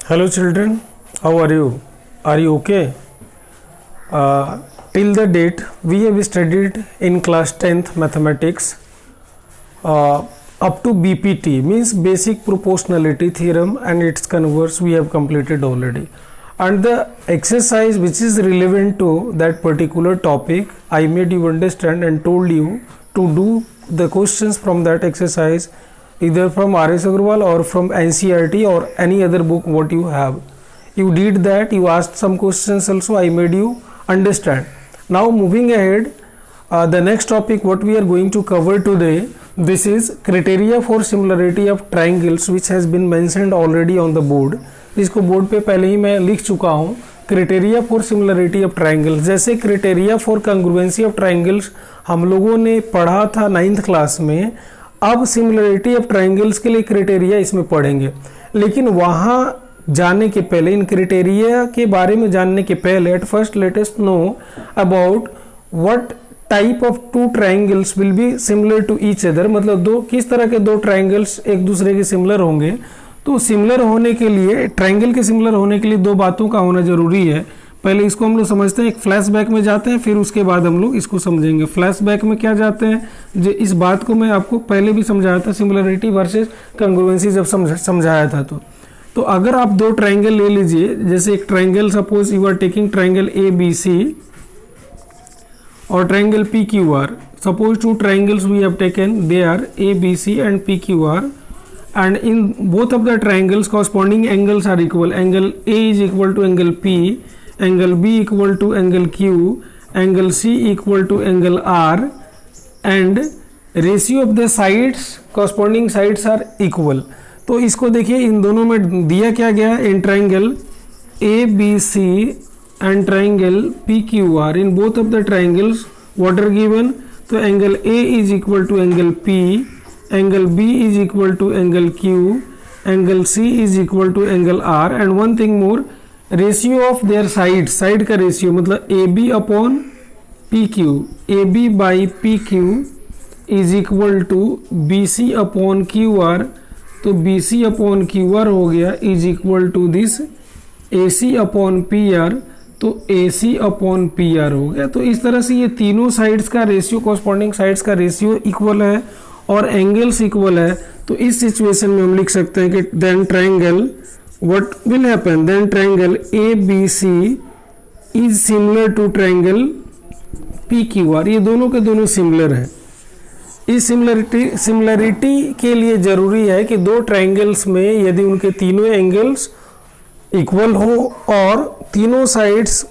Hello children, how are you? Are you okay? Till the date we have studied in class 10th mathematics up to BPT, means basic proportionality theorem, and its converse we have completed already. And the exercise which is relevant to that particular topic, I made you understand and told you to do the questions from that exercise either from R.S. Agrawal or from NCERT or any other book what you have. You did that, you asked some questions also, I made you understand. Now moving ahead, the next topic what we are going to cover today, this is criteria for similarity of triangles which has been mentioned already on the board. इसको board पे पहले ही मैं लिख चुका हूँ. Criteria for similarity of triangles, जैसे criteria for कंग्रुएंसी of triangles हम लोगों ने पढ़ा था 9th क्लास में. अब सिमिलरिटी ऑफ ट्राइंगल्स के लिए क्राइटेरिया इसमें पढ़ेंगे, लेकिन वहाँ जाने के पहले, इन क्राइटेरिया के बारे में जानने के पहले, at first let us know about what type of two triangles will be similar to each other. मतलब दो किस तरह के दो ट्राइंगल्स एक दूसरे के सिमिलर होंगे. तो सिमिलर होने के लिए, ट्राइंगल के सिमिलर होने के लिए दो बातों का होना जरूरी है. पहले इसको हम लोग समझते हैं, एक फ्लैशबैक में जाते हैं, फिर उसके बाद हम लोग इसको समझेंगे. फ्लैशबैक में क्या जाते हैं, जो इस बात को मैं आपको पहले भी समझाया था, सिमिलरिटी वर्सेस कंग्रुएंसी जब समझाया था. तो अगर आप दो ट्राइंगल ले लीजिए, जैसे एक triangle suppose you are taking triangle A B C और triangle P Q R. Suppose two triangles we have taken, they are A B C and P Q R, and in both of the triangles corresponding angles are equal. Angle A is equal to angle P, angle B equal to angle Q, angle C equal to angle R, and ratio of the sides, corresponding sides are equal. तो इसको देखिए, इन दोनों में दिया क्या गया, in triangle A B C and triangle P Q R, in both of the triangles what are given. तो angle A is equal to angle P, angle B is equal to angle Q, angle C is equal to angle R, and one thing more, ratio of their sides, side का ratio मतलब AB upon PQ, AB by PQ is equal to BC upon QR. तो BC upon QR हो गया is equal to this AC upon PR, तो AC upon PR हो गया. तो इस तरह से ये तीनों साइड्स का रेशियो, कॉरस्पॉन्डिंग साइड्स का रेशियो इक्वल है और एंगल्स इक्वल है. तो इस सिचुएशन में हम लिख सकते हैं कि then triangle what will happen, then triangle A B C is similar to triangle P Q R. ये दोनों के दोनों सिमिलर हैं. इस सिमिलरिटी के लिए जरूरी है कि दो ट्राइंगल्स में यदि उनके तीनों एंगल्स इक्वल हो और तीनों साइड्स,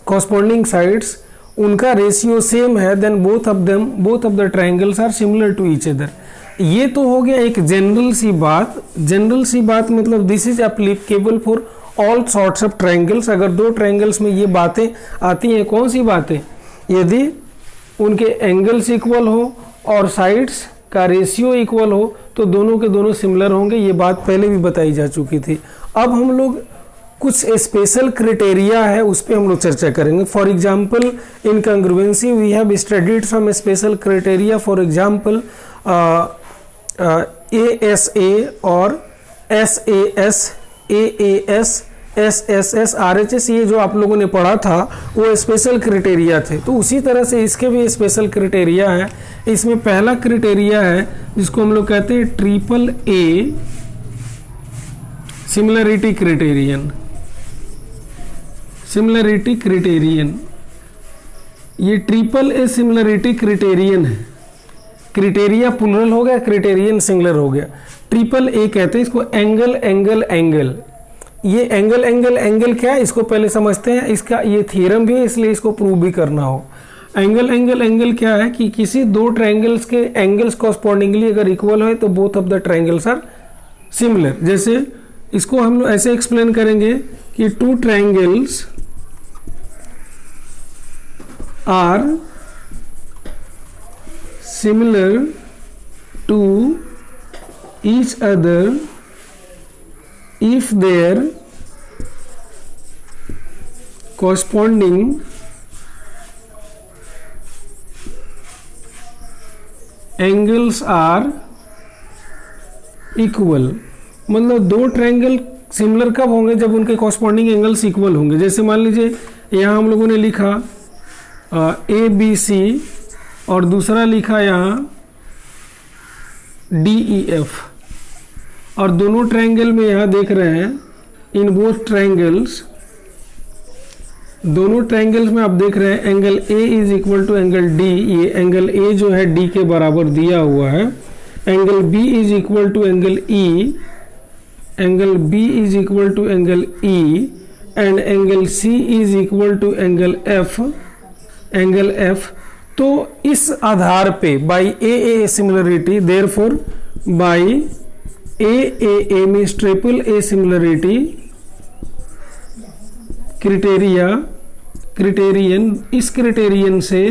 कॉरस्पॉन्डिंग साइड्स, उनका रेशियो सेम है, then both of the triangles are similar to each other. ये तो हो गया एक जनरल सी बात. मतलब this is applicable for all sorts of triangles. अगर दो ट्राइंगल्स में ये बातें आती हैं, कौन सी बातें, यदि उनके एंगल्स इक्वल हो और साइड्स का रेशियो इक्वल हो तो दोनों के दोनों सिमिलर होंगे. ये बात पहले भी बताई जा चुकी थी. अब हम लोग कुछ स्पेशल क्राइटेरिया है उस पर हम लोग चर्चा करेंगे. For example in congruency we have studied some special criteria. For example ASA और SAS, AAS, SSS, RHS, ये जो आप लोगों ने पढ़ा था वो स्पेशल क्राइटेरिया थे. तो उसी तरह से इसके भी स्पेशल क्राइटेरिया है. इसमें पहला क्राइटेरिया है जिसको हम लोग कहते हैं triple A similarity criterion. Similarity criterion, ये ट्रिपल ए सिमिलरिटी क्राइटेरियन है. क्राइटेरिया प्लूरल हो गया, क्राइटेरियन सिंगुलर हो गया. ट्रिपल ए कहते हैं इसको. एंगल एंगल एंगल, ये एंगल एंगल एंगल क्या है इसको पहले समझते हैं. इसका ये थ्योरम भी है, इसलिए इसको प्रूव भी करना हो. एंगल एंगल एंगल क्या है कि किसी दो ट्राइंगल्स के एंगल्स कॉरस्पॉन्डिंगली अगर इक्वल है तो both of the triangles are similar. जैसे इसको हम लोग ऐसे एक्सप्लेन करेंगे कि two triangles are similar to each other if their corresponding angles are equal. मतलब दो ट्रायंगल सिमिलर कब होंगे? जब उनके कॉरस्पॉन्डिंग एंगल्स इक्वल होंगे। जैसे मान लीजिए यहाँ हम लोगों ने लिखा ABC और दूसरा लिखा यहाँ DEF, और दोनों ट्रायंगल में यहाँ देख रहे हैं इन बोथ ट्रायंगल्स, दोनों ट्रायंगल्स में आप देख रहे हैं angle A is equal to angle D। ये एंगल A जो है D के बराबर दिया हुआ है। Angle B is equal to angle E, angle B is equal to angle E, and angle C is equal to angle F, angle F। तो इस आधार पे by A similarity, therefore by A means triple A similarity criterion, इस criterion से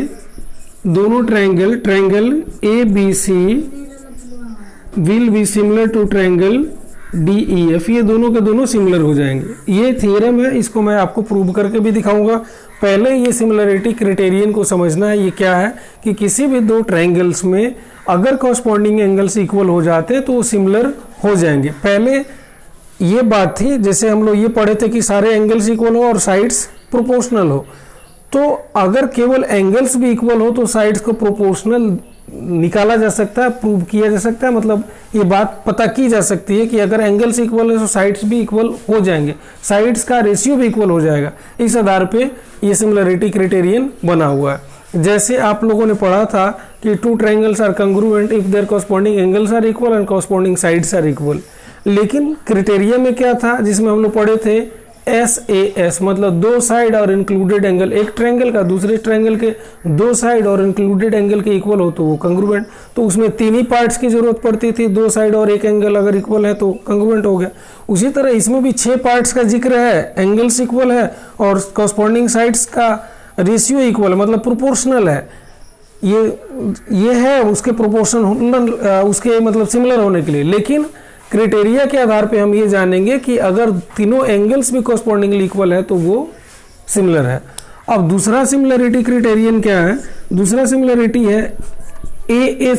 दोनों triangle ABC will be similar to triangle DEF, ये दोनों के दोनों सिमिलर हो जाएंगे। ये थ्योरम है, इसको मैं आपको प्रूव करके भी दिखाऊंगा। पहले ये सिमिलरिटी क्राइटेरियन को समझना है। ये क्या है कि किसी भी दो ट्रायंगल्स में अगर कॉरस्पॉन्डिंग एंगल्स इक्वल हो जाते हैं तो वो सिमिलर हो जाएंगे। पहले ये बात थी, जैसे हम लोग ये पढ़े थे कि सारे एंगल्स इक्वल हो और साइड्स प्रोपोर्शनल हो। तो अगर केवल एंगल्स भी इक्वल हो तो साइड्स को प्रोपोर्शनल निकाला जा सकता है, प्रूव किया जा सकता है। मतलब ये बात पता की जा सकती है कि अगर एंगल्स इक्वल है तो साइड्स भी इक्वल हो जाएंगे, साइड्स का रेशियो भी इक्वल हो जाएगा। इस आधार पे ये सिमिलरिटी क्राइटेरियन बना हुआ है। जैसे आप लोगों ने पढ़ा था कि two triangles are congruent if their corresponding angles are equal and corresponding sides are equal. लेकिन क्राइटेरिया में क्या था जिसमें हम लोग पढ़े थे SAS, मतलब दो साइड और इंक्लूडेड एंगल, एक ट्रायंगल का दूसरे ट्रायंगल के दो साइड और इंक्लूडेड एंगल के इक्वल हो तो वो कंग्रुएंट। तो उसमें तीन ही पार्ट्स की जरूरत पड़ती थी, दो साइड और एक एंगल अगर इक्वल है तो कंग्रुएंट हो गया। उसी तरह इसमें भी 6 पार्ट्स का जिक्र है, एंगल्स इक्वल है और कॉरस्पॉन्डिंग साइड्स का रेशियो इक्वल है, मतलब प्रोपोर्शनल है। ये है उसके प्रोपोर्शनल, उसके मतलब सिमिलर होने के लिए। लेकिन क्राइटेरिया के आधार पे हम ये जानेंगे कि अगर तीनों एंगल्स भी कॉरस्पॉन्डिंगली इक्वल है तो वो सिमिलर है। अब दूसरा सिमिलरिटी क्राइटेरियन क्या है? दूसरा सिमिलरिटी है ए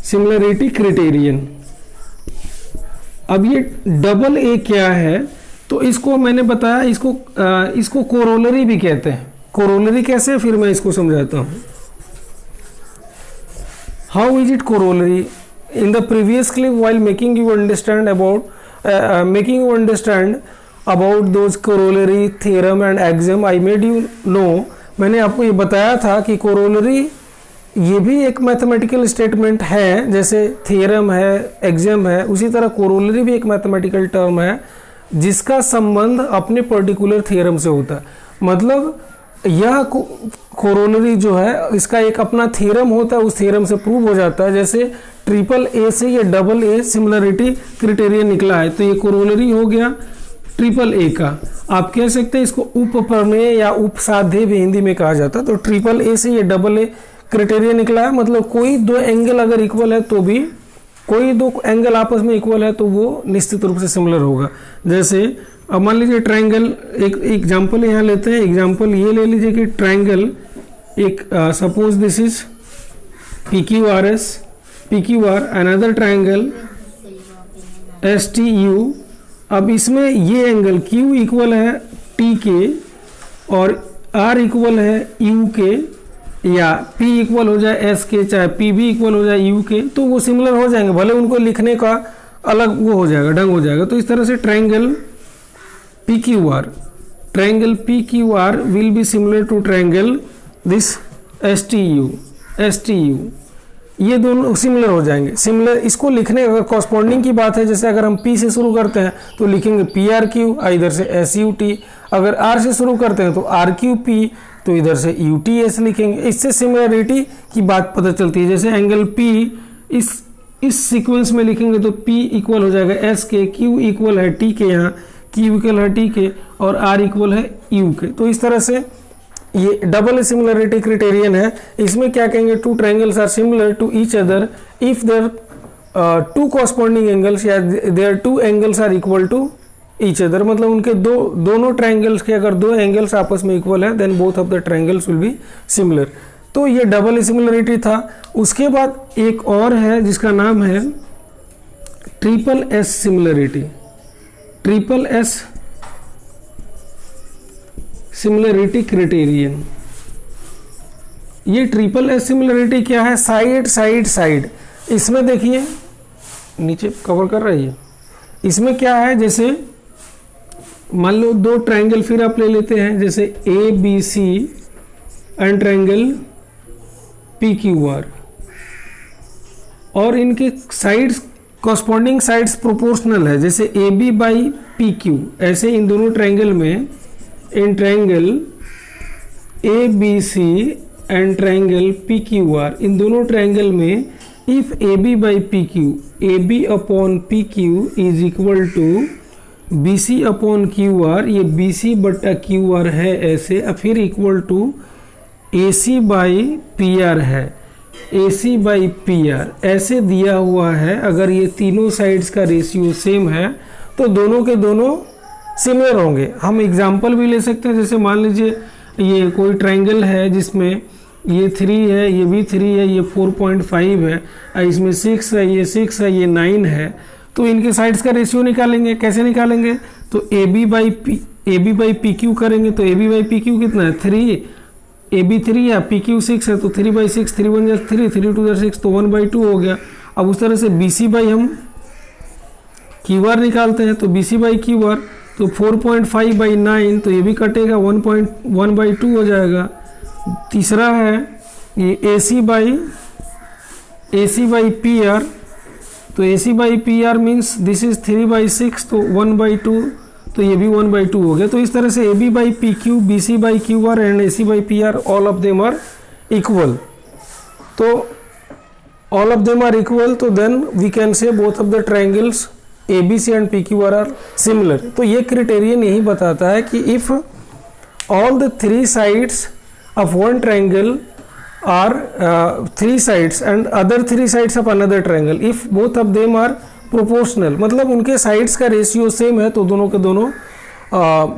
सिमिलरिटी क्राइटेरियन। अब ये डबल ए क्या है? तो इसको मैंने बताया, इसको कोरोलरी भी कहते हैं। कोरोलरी कैसे, फिर मैं इसको समझाता हूँ। How is it corollary? In the previous clip, while making you understand about those corollary theorem and axiom, I made you know, मैंने आपको ये बताया था कि corollary ये भी एक मैथमेटिकल स्टेटमेंट है, जैसे थ्योरम है, एग्जाम है, उसी तरह कोरोलरी भी एक मैथमेटिकल टर्म है जिसका संबंध अपने पर्टिकुलर थ्योरम से होता है। मतलब यह कोरोलरी जो है इसका एक अपना थ्योरम होता है, उस थ्योरम से प्रूव हो जाता है। जैसे ट्रिपल ए से ये डबल ए सिमिलरिटी क्राइटेरियन निकला है, तो ये कोरोलरी हो गया ट्रिपल ए का। आप कह सकते हैं इसको उपप्रमेय या उपसाध्य भी हिंदी में कहा जाता है। तो ट्रिपल ए से ये डबल ए क्राइटेरियन निकला है, मतलब कोई दो एंगल अगर इक्वल है तो भी, कोई दो एंगल आपस में इक्वल है तो वो निश्चित रूप से सिमिलर होगा। जैसे अब मान लीजिए ट्रायंगल, एक एग्जांपल यहाँ लेते हैं। एग्जांपल ये ले लीजिए कि ट्रायंगल एक suppose this is PQR, another triangle STU। अब इसमें ये एंगल Q इक्वल है T के और R इक्वल है U के, या P इक्वल हो जाए S के, चाहे P भी इक्वल हो जाए U के, तो वो सिमिलर हो जाएंगे, भले उनको लिखने का अलग वो हो जाएगा, ढंग हो जाएगा। तो इस तरह से triangle PQR will be similar to triangle this STU। ये दोनों सिमिलर हो जाएंगे। सिमिलर इसको लिखने अगर कॉरस्पॉन्डिंग की बात है, जैसे अगर हम P से शुरू करते हैं तो लिखेंगे PRQ, इधर से SUT। अगर R से शुरू करते हैं तो RQP, तो इधर से UTS लिखेंगे। इससे सिमिलरिटी की बात पता चलती है। जैसे एंगल P इस सीक्वेंस में लिखेंगे तो P इक्वल हो जाएगा S के, Q इक्वल है T के, यहाँ Q इक्वल है T के और R इक्वल है U के। तो इस तरह से ये डबल सिमिलरिटी क्राइटेरियन है। इसमें क्या कहेंगे? Two triangles are similar to each other if their two corresponding angles या their two angles are equal to each other. मतलब उनके दोनों ट्रायंगल्स के अगर दो एंगल्स आपस में इक्वल है then both of the triangles will be similar. तो ये डबल सिमिलरिटी था। उसके बाद एक और है जिसका नाम है triple S similarity, triple S similarity criterion. ये ट्रिपल एस सिमिलरिटी क्या है? Side side side. इसमें देखिए नीचे कवर कर रही है, इसमें क्या है, जैसे मान लो दो ट्रायंगल फिर आप ले लेते हैं, जैसे A B C and triangle P Q R, और इनके साइड्स कॉरस्पॉन्डिंग साइड्स प्रोपोर्शनल है, जैसे A B by P Q. ऐसे इन दोनों ट्रायंगल में, in triangle A B C and triangle P Q R, इन दोनों ट्रायंगल में if A B by P Q, A B upon P Q is equal to B C upon Q R, ये B C बट्टा Q R है ऐसे, फिर equal to A C by P R है, A C by P R ऐसे दिया हुआ है। अगर ये तीनों साइड्स का रेशियो सेम है तो दोनों के दोनों सिमिलर होंगे। हम एग्जांपल भी ले सकते हैं, जैसे मान लीजिए ये कोई ट्रायंगल है जिसमें ये 3 है, ये भी 3 है, ये 4.5 है, इसमें 6 है, ये 6 है, ये 9 है, तो इनके साइड्स का रेशियो निकालेंगे। कैसे निकालेंगे? तो A B by P Q करेंगे, तो A B by P Q कितना है? 3, ए बी 3 है, पी क्यू 6 है, तो 3/6, 3 1 3, 3 2 6, तो 1/2 हो गया। अब उस तरह से बी सी बाई हम क्यू आर निकालते हैं, तो B C by Q R, तो 4.5/9, तो ये भी कटेगा, 1.1/2 हो जाएगा। तीसरा है ये A C by P R, तो A C by P R means this is 3/6, तो 1/2, तो ये भी 1/2 हो गया। तो इस तरह से A B by P Q, B C by Q R and A C by P R, all of them are equal. तो all of them are equal, तो then we can say both of the triangles A B C and P Q R similar. तो ये criterion यही बताता है कि if all the 3 sides of one triangle are 3 sides and other 3 sides of another triangle, if both of them are proportional, मतलब उनके sides का ratio same है तो दोनों के दोनों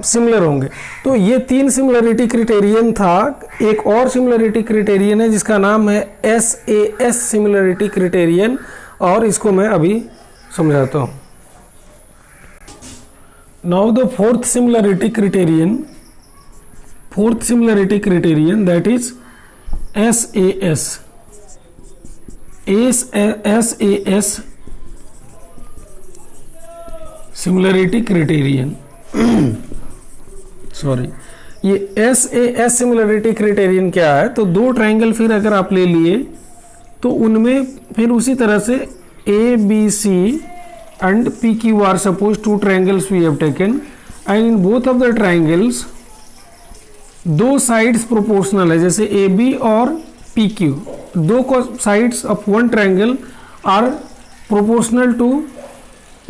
सिमिलर होंगे। तो ये 3 सिमिलरिटी क्राइटेरियन था। एक और सिमिलरिटी क्राइटेरियन है जिसका नाम है SAS सिमिलरिटी क्राइटेरियन, और इसको मैं अभी समझाता हूँ। Now the fourth similarity criterion that is SAS similarity criterion sorry, ये SAS सिमिलरिटी क्राइटेरियन क्या है? तो दो ट्रायंगल फिर अगर आप ले लिए तो उनमें फिर उसी तरह से A B C and P Q R, suppose 2 triangles we have taken and in both of the triangles 2 sides proportional है, जैसे ए बी और P Q, 2 sides of one triangle are proportional to,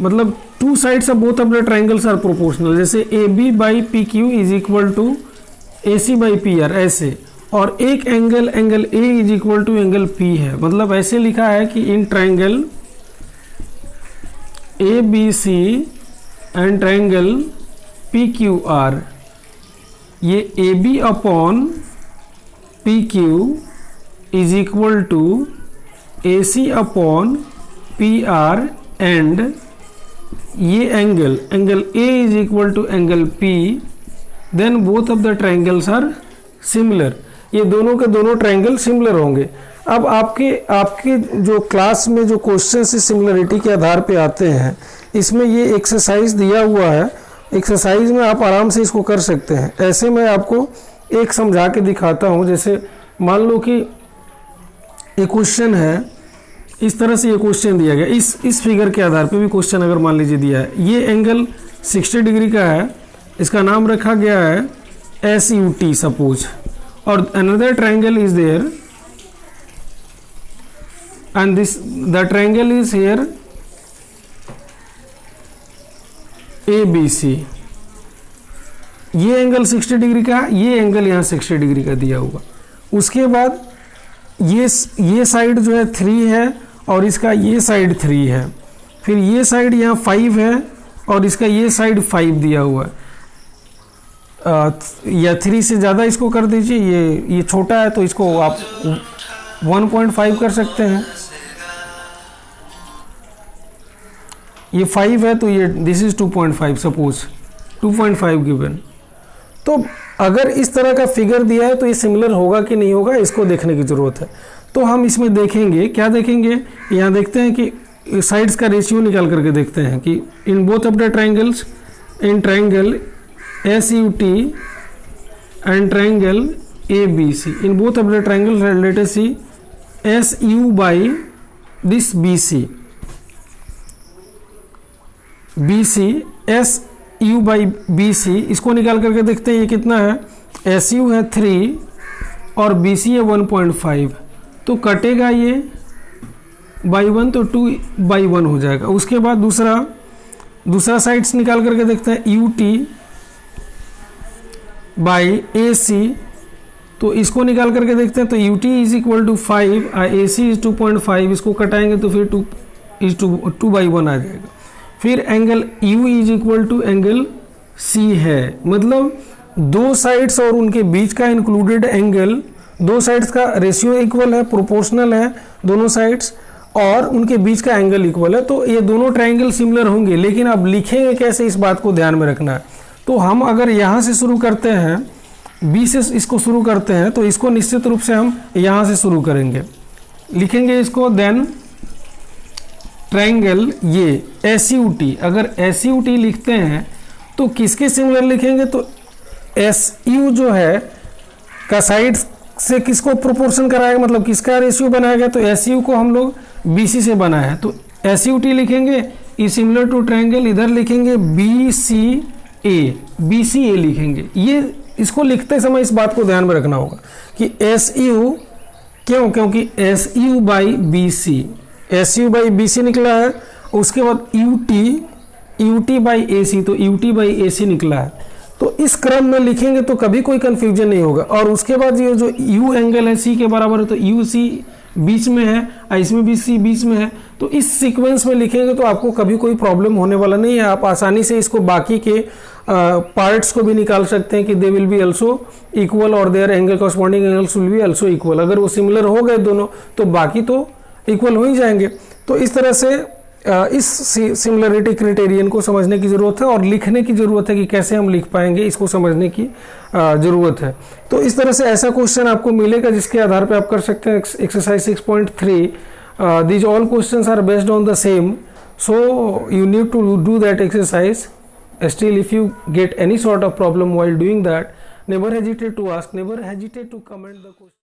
मतलब 2 sides of both of the triangles are proportional, जैसे A B by P Q is equal to A C by P R ऐसे, और एक angle A is equal to angle P है। मतलब ऐसे लिखा है कि in triangle A B C and triangle P Q R, ये A B upon P Q is equal to A C upon P R, and ये angle A is equal to angle P, then both of the triangles are similar. ये दोनों के दोनों triangle similar होंगे। अब आपके जो क्लास में जो क्वेश्चन सिमिलरिटी के आधार पे आते हैं, इसमें ये एक्सरसाइज दिया हुआ है, एक्सरसाइज में आप आराम से इसको कर सकते हैं। ऐसे मैं आपको एक समझा के दिखाता हूँ। जैसे मान लो कि एक क्वेश्चन है, इस तरह से ये क्वेश्चन दिया गया, इस फिगर के आधार पे भी क्वेश्चन अगर मान लीजिए दिया है, ये एंगल 60 डिग्री का है, इसका नाम रखा गया है SUT सपोज, और another triangle is there and the triangle is here ABC। ये एंगल 60 डिग्री का, ये एंगल यहाँ 60 डिग्री का दिया हुआ। उसके बाद ये साइड जो है 3 है और इसका ये साइड 3 है, फिर ये साइड यहाँ 5 है और इसका ये साइड 5 दिया हुआ है, या 3 से ज़्यादा इसको कर दीजिए, ये छोटा है तो इसको आप 1.5 कर सकते हैं। ये 5 है तो ये दिस इज 2.5, सपोज 2.5 गिवन। तो अगर इस तरह का फिगर दिया है तो ये सिमिलर होगा कि नहीं होगा, इसको देखने की ज़रूरत है। तो हम इसमें देखेंगे, क्या देखेंगे, यहाँ देखते हैं कि साइड्स का रेशियो निकाल करके देखते हैं कि इन both of the triangles, in triangle SUT and triangle ABC, in both of the triangles let us see SU by this BC SU by BC, इसको निकाल करके देखते हैं ये कितना है। SU है 3 और BC है 1.5, तो कटेगा ये बाई 1 तो 2 बाई 1 हो जाएगा। उसके बाद दूसरा साइड्स निकाल करके देखते हैं UT बाई AC, तो इसको निकाल करके देखते हैं। तो UT is equal to 5, AC is 2.5, इसको कटाएंगे तो फिर 2 बाई 1 आ जाएगा। फिर angle U is equal to angle C है, मतलब दो साइड्स और उनके बीच का इंक्लूडेड एंगल, दो साइड्स का रेशियो इक्वल है, प्रोपोर्शनल है दोनों साइड्स, और उनके बीच का एंगल इक्वल है। तो ये दोनों ट्राइंगल सिमिलर होंगे, लेकिन अब लिखेंगे कैसे, इस बात को ध्यान में रखना है। तो हम अगर यहाँ से शुरू करते हैं, B से इसको शुरू करते हैं, तो इसको निश्चित रूप से हम यहाँ से शुरू करेंगे, लिखेंगे इसको। देन ट्राइंगल ये SUT, अगर SUT लिखते हैं तो किसके सिमिलर लिखेंगे, तो SU जो है का साइड से किसको प्रोपोर्शन कराएगा, मतलब किसका रेशियो बनाएगा, तो SU को हम लोग BC से बनाए हैं, तो SUT लिखेंगे। ई सिमिलर टू ट्राइंगल इधर लिखेंगे BCA लिखेंगे। ये इसको लिखते समय इस बात को ध्यान में रखना होगा कि SU, क्योंकि SU बाई BC निकला है, उसके बाद UT बाई AC, तो UT बाई AC निकला है। तो इस क्रम में लिखेंगे तो कभी कोई कंफ्यूजन नहीं होगा। और उसके बाद ये जो U एंगल है C के बराबर है, तो UC बीच में है, इसमें भी C बीच में है, तो इस सीक्वेंस में लिखेंगे तो आपको कभी कोई प्रॉब्लम होने वाला नहीं है। आप आसानी से इसको बाकी के पार्ट्स को भी निकाल सकते हैं कि they will be also equal और their angle corresponding angles will be also equal. अगर वो सिमिलर हो गए दोनों तो बाकी तो इक्वल हो ही जाएंगे। तो इस तरह से इस सिमिलरिटी क्राइटेरियन को समझने की ज़रूरत है और लिखने की ज़रूरत है कि कैसे हम लिख पाएंगे, इसको समझने की ज़रूरत है। तो इस तरह से ऐसा क्वेश्चन आपको मिलेगा जिसके आधार पे आप कर सकते हैं exercise 6.3। These all questions are based on the same, so you need to do that exercise. Still, if you get any sort of problem while doing that, never hesitate to ask, never hesitate to comment the question.